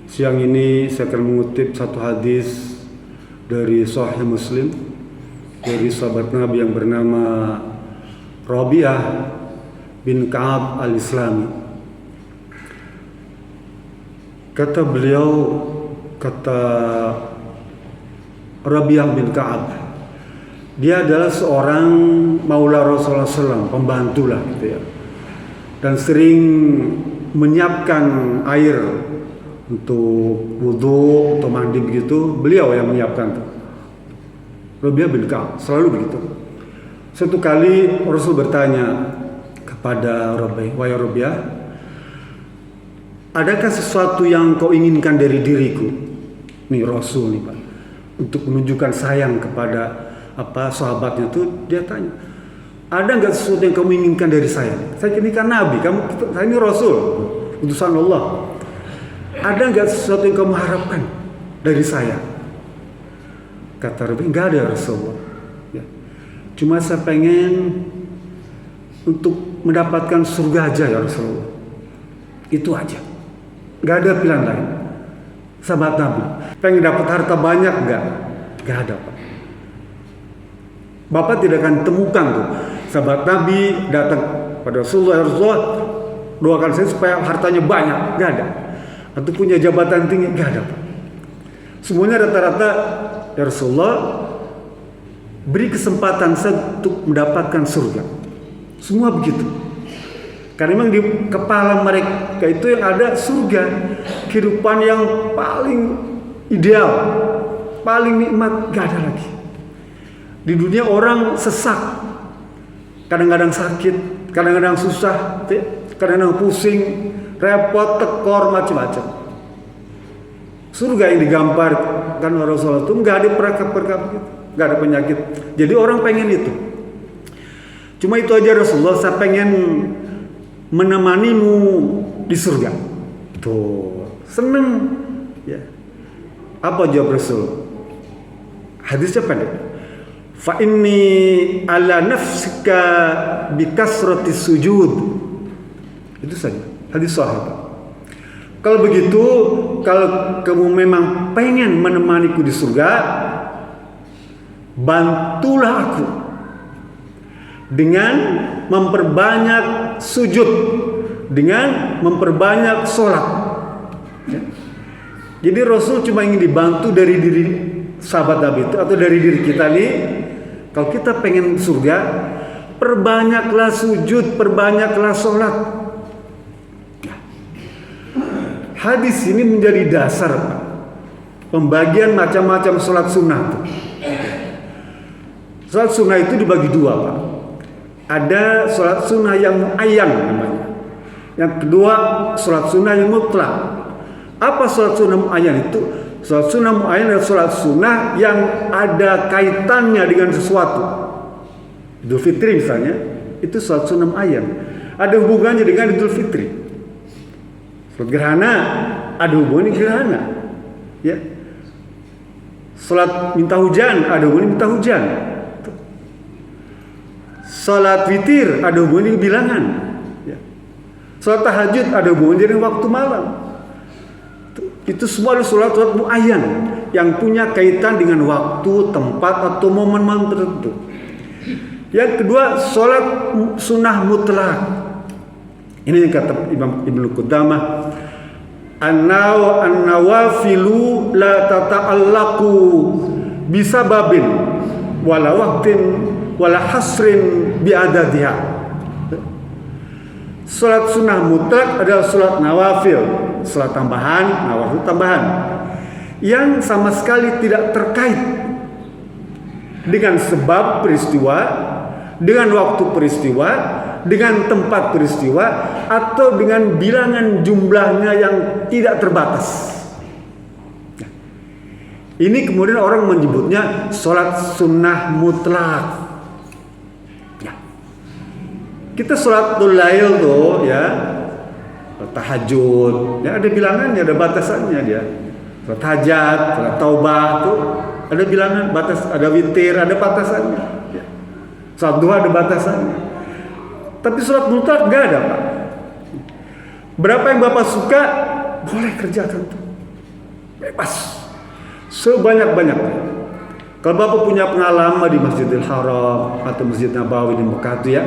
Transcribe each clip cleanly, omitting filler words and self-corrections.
Siang ini saya akan mengutip satu hadis dari Sahih Muslim dari sahabat Nabi yang bernama Rabi'ah bin Ka'ab al-Islami. Kata beliau, kata Rabi'ah bin Ka'ab, dia adalah seorang maula Rasulullah SAW, pembantu lah gitu ya, dan sering menyiapkan air untuk wudhu atau mandi begitu, beliau yang menyiapkan tuh. Rabi'ah bin Ka'ab selalu begitu. Suatu kali Rasul bertanya kepada Rabi'ah, "Wahai Rabi'ah, adakah sesuatu yang kau inginkan dari diriku?" Nih Rasul nih Pak, untuk menunjukkan sayang kepada sahabatnya tuh, dia tanya, "Ada nggak sesuatu yang kamu inginkan dari saya? Saya ini kan Nabi, saya ini Rasul, utusan Allah. Ada nggak sesuatu yang kamu harapkan dari saya?" Kata Rabi, "Nggak ada Rasulullah. Ya. Cuma saya pengen untuk mendapatkan surga aja ya Rasulullah. Itu aja. Nggak ada pilihan lain." Sahabat Nabi, pengen dapat harta banyak nggak? Nggak ada Pak. Bapak tidak akan temukan tuh sahabat Nabi datang pada Rasulullah, "Rasulullah, doakan saya supaya hartanya banyak." Nggak ada. Atau punya jabatan tinggi, nggak ada Pak. Semuanya rata-rata, "Ya Rasulullah, beri kesempatan saya untuk mendapatkan surga." Semua begitu. Karena memang di kepala mereka itu yang ada surga, kehidupan yang paling ideal, paling nikmat, nggak ada lagi. Di dunia orang sesak, kadang-kadang sakit, kadang-kadang susah, kadang-kadang pusing, repot, tekor, macam-macam. Surga yang digambarkan oleh Rasulullah itu nggak ada perkara-perkara begitu, nggak ada penyakit. Jadi orang pengen itu. Cuma itu aja Rasulullah, saya pengen menemanimu di surga. Tuh, seneng. Ya. Apa jawab Rasul? Hadisnya pendek. "Fa inni ala nafsika bikasrati sujud." Itu saja. Hadis sahih. Kalau begitu, kalau kamu memang pengen menemaniku di surga, bantulah aku dengan memperbanyak sujud, dengan memperbanyak sholat. Ya. Jadi Rasul cuma ingin dibantu dari diri sahabat Nabi itu, atau dari diri kita nih. Kalau kita pengen surga, perbanyaklah sujud, perbanyaklah sholat. Hadis ini menjadi dasar Pak, pembagian macam-macam sholat sunnah. Sholat sunnah itu dibagi dua Pak. Ada sholat sunnah yang muayyan namanya. Yang kedua sholat sunnah yang mutlak. Apa sholat sunnah muayyan itu? Sholat sunnah muayyan adalah sholat sunnah yang ada kaitannya dengan sesuatu. Idul Fitri misalnya, itu sholat sunnah muayyan, ada hubungannya dengan Idul Fitri. Sholat gerhana ada hubungannya gerhana, ya. Sholat minta hujan ada hubungannya minta hujan. Sholat witir ada hubungannya bilangan, ya. Sholat tahajud ada hubungannya dengan waktu malam. Itu semua adalah sholat muayyan yang punya kaitan dengan waktu, tempat, atau momen-momen tertentu. Yang kedua, sholat sunnah mutlak. Ini yang kata Imam Ibnu Qudamah, "An-nawafilu la tata'allaqu bisababin wala waqtin wala hasrin bi'adadiha." Salat sunnah mutlak adalah salat nawafil, salat tambahan, nawafil tambahan, yang sama sekali tidak terkait dengan sebab peristiwa, dengan waktu peristiwa, dengan tempat peristiwa, atau dengan bilangan jumlahnya yang tidak terbatas. Ini kemudian orang menyebutnya sholat sunnah mutlak. Ya. Kita sholatul lail tuh ya, tahajud, ya ada bilangannya, ada batasannya dia. Sholat hajat, sholat taubah tuh ada bilangan, batas, ada witir, ada batasannya. Ya. Sholat duha ada batasannya. Tapi sholat mutlak nggak ada Pak. Berapa yang Bapak suka, boleh kerjakan tuh. bebas sebanyak-banyaknya. Kalau Bapak punya pengalaman di Masjidil Haram atau Masjid Nabawi di Mekah itu ya,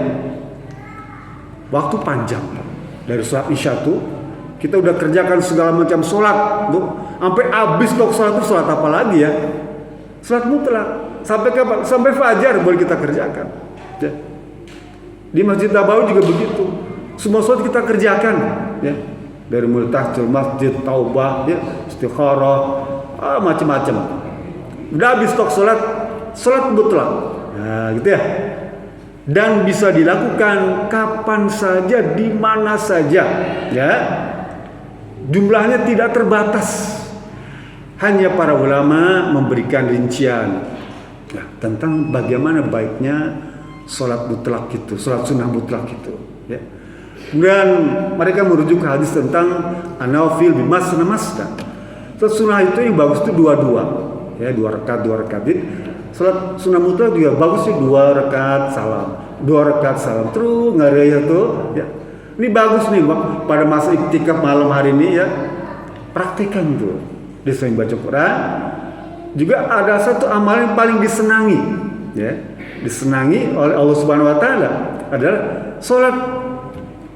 waktu panjang dari sholat Isya tuh kita udah kerjakan segala macam sholat tuh sampai habis waktu sholat itu sholat apa lagi ya? Sholat mutlak sampai kapan? Sampai fajar boleh kita kerjakan. Ya. Di Masjid Nabawi juga begitu. Semua sholat kita kerjakan, ya. Dari mulai tahiyyatul masjid, taubah, ya, istikharah, macam-macam. Udah habis sholat mutlak. Nah, gitu ya. Dan bisa dilakukan kapan saja, di mana saja, ya. Jumlahnya tidak terbatas. Hanya para ulama memberikan rincian tentang bagaimana baiknya sholat mutlak itu, sholat sunnah mutlak itu. Ya. Kemudian mereka merujuk ke hadis tentang an-nawafil bimasna-masna. Sholat sunnah itu yang bagus itu dua-dua, ya, 2 rakaat. Sholat sunnah mutlak juga bagusnya 2 rakaat salam, terus ngaraya tuh. Ya. Ini bagus nih pada masa iktikaf malam hari ini ya, praktekkan tuh. Di selain baca Quran juga ada satu amalan yang paling disenangi, ya, disenangi oleh Allah Subhanahu Wa Taala adalah sholat.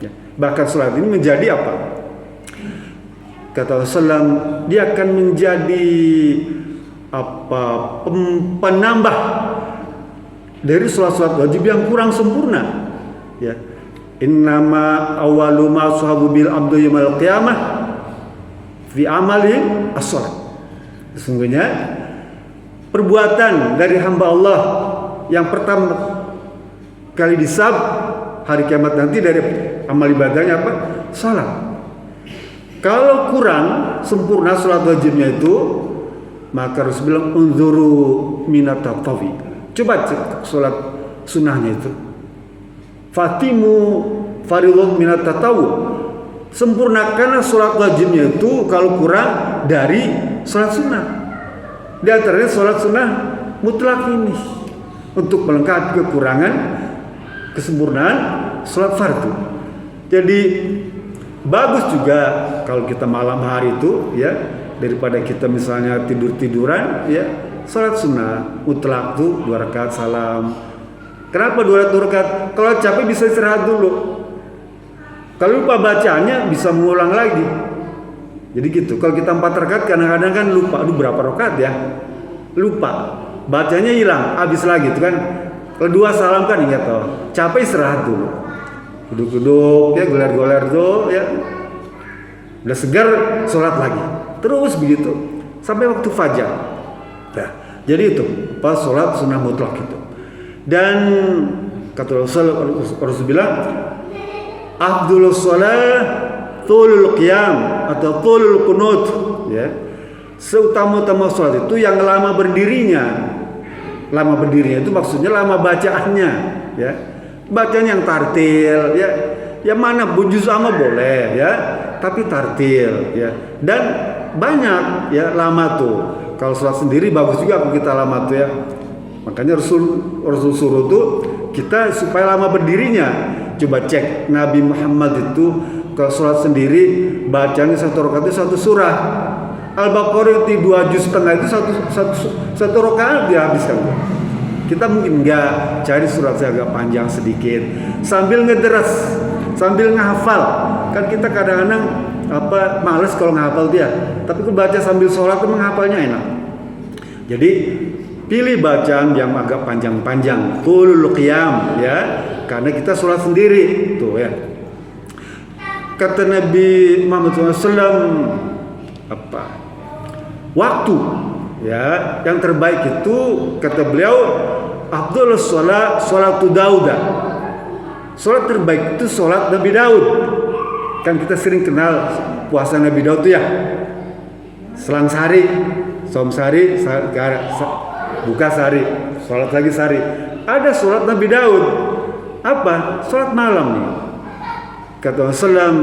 Ya, bahkan sholat ini menjadi apa? Kata Rasulullah, dia akan menjadi penambah dari sholat-sholat wajib yang kurang sempurna. Ya, innama awwalu ma suhabu bil abdu yaumil qiyamah fi amali as-salat. Sesungguhnya perbuatan dari hamba Allah yang pertama kali disab hari kiamat nanti dari amal ibadahnya apa? Salat. Kalau kurang sempurna salat wajibnya itu, maka harus bilang unzuru minat tatawi. Coba cek salat sunnahnya itu. Fatimu fardhu minat tatawu. Sempurnakan sholat wajibnya itu kalau kurang dari sholat sunnah. Di antaranya sholat sunnah mutlak ini untuk melengkapi kekurangan kesempurnaan sholat fardu. Jadi bagus juga kalau kita malam hari itu ya, daripada kita misalnya tidur-tiduran ya, sholat sunnah mutlak tuh 2 rakaat salam. Kenapa 2 rakaat? Kalau capek bisa istirahat dulu. Kalau lupa bacanya bisa mengulang lagi. Jadi gitu. Kalau kita 4 rakaat kadang-kadang kan lupa. Aduh berapa rakaat ya? Lupa. Bacanya hilang, habis lagi itu kan. Kalau 2 salam kan ingat toh. Capek istirahat dulu. Duduk-duduk ya, goler-goler tuh ya. Udah segar sholat lagi. Terus begitu sampai waktu fajar. Nah, jadi itu pas sholat sunnah mutlak itu. Dan kata Rasul bilang afdhalus shalah thulul qiyam atau thulul qunut, ya. Seutama-utama salat itu yang lama berdirinya. Lama berdirinya itu maksudnya lama bacaannya, ya. Bacanya yang tartil, ya. Yang mana juz amma boleh, ya, tapi tartil, ya. Dan banyak ya lama tuh. Kalau salat sendiri bagus juga kalau kita lama tuh ya. Makanya Rasul suruh tuh kita supaya lama berdirinya. Coba cek Nabi Muhammad itu kalau sholat sendiri bacanya 1 rakaat itu 1 surah. Al-Baqarah itu 2 juz setengah itu satu rakaat dihabiskan. Kita mungkin enggak, cari surat yang agak panjang sedikit sambil ngederas, sambil ngehafal. Kan kita kadang-kadang males kalau ngehafal dia. Tapi kalau baca sambil sholat itu menghafalnya enak. Jadi pilih bacaan yang agak panjang-panjang, tulul qiyam ya, karena kita sholat sendiri tuh ya. Kata Nabi Muhammad SAW waktu ya yang terbaik itu kata beliau afdhalus shalah sholatu Dauda. Sholat terbaik itu sholat Nabi Daud. Kan kita sering kenal puasa Nabi Daud tuh ya, selang sehari, som sehari, buka sehari, sholat lagi sehari. Ada sholat Nabi Daud. Apa? Sholat malam nih. Kata Rasulullah,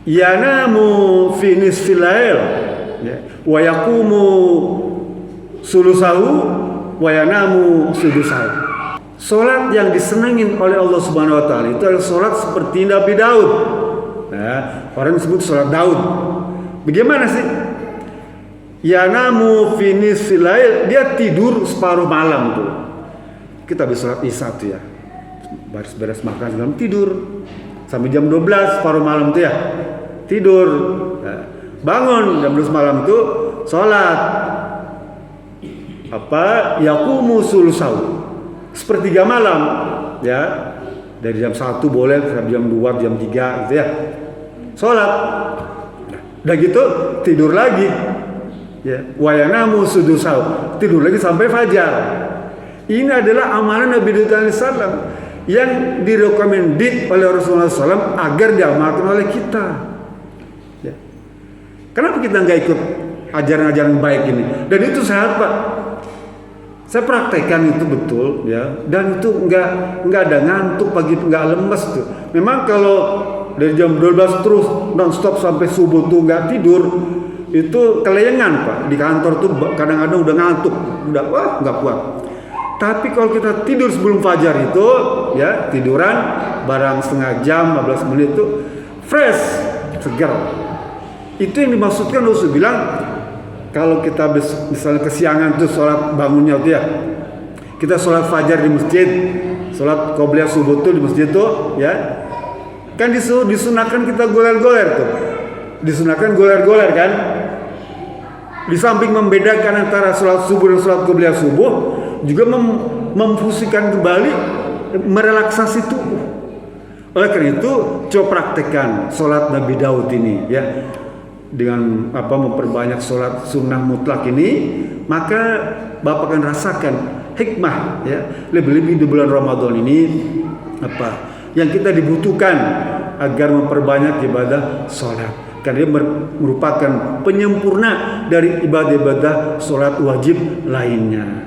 yanamu fi nisfil lail, wa yaqumu sulusahu, wa yanamu sudusahu. Sholat yang disenangin oleh Allah Subhanahu Wa Taala itu adalah sholat seperti Nabi Daud. Nah, orang disebut sholat Daud. Bagaimana sih? yanamu finis silail, dia tidur separuh malam tuh. Kita bisa sholat isya tuh ya, beres-beres makan segala tidur sampai jam 12 separuh malam tuh ya, tidur. Nah, bangun jam 12 malam tuh sholat yaqumu sulusau, sepertiga malam ya, dari jam 1 boleh sampai jam 2 jam 3 gitu ya, sholat. Udah gitu tidur lagi ya, wayanamu sudusau, tidur lagi sampai fajar. Ini adalah amalan Nabi Daud alaihissalam yang direkomendasi oleh Rasulullah SAW agar diamalkan oleh kita ya. Kenapa kita nggak ikut ajaran-ajaran baik ini? Dan itu sehat Pak, saya praktekkan itu betul ya, dan itu nggak ada ngantuk pagi, nggak lemes tuh. Memang kalau dari jam 12 terus non stop sampai subuh tuh nggak tidur, itu kelayangan Pak. Di kantor tuh kadang-kadang udah ngantuk, udah nggak kuat. Tapi kalau kita tidur sebelum fajar itu ya, tiduran barang setengah jam 15 menit itu fresh, segar. Itu yang dimaksudkan Rasul bilang, kalau kita misalnya kesiangan tuh sholat bangunnya tuh ya, kita sholat fajar di masjid, sholat qobliyah subuh tuh di masjid tuh ya, kan disunahkan kita goler-goler tuh, disunahkan goler-goler kan. Di samping membedakan antara sholat subuh dan sholat qobliyah subuh, juga memfungsikan kembali, merelaksasi tubuh. Oleh karena itu coba praktekkan sholat Nabi Daud ini ya, dengan memperbanyak sholat sunnah mutlak ini, maka Bapak akan rasakan hikmah ya, lebih-lebih di bulan Ramadan ini yang kita dibutuhkan agar memperbanyak ibadah sholat, karena dia merupakan penyempurna dari ibadah-ibadah sholat wajib lainnya.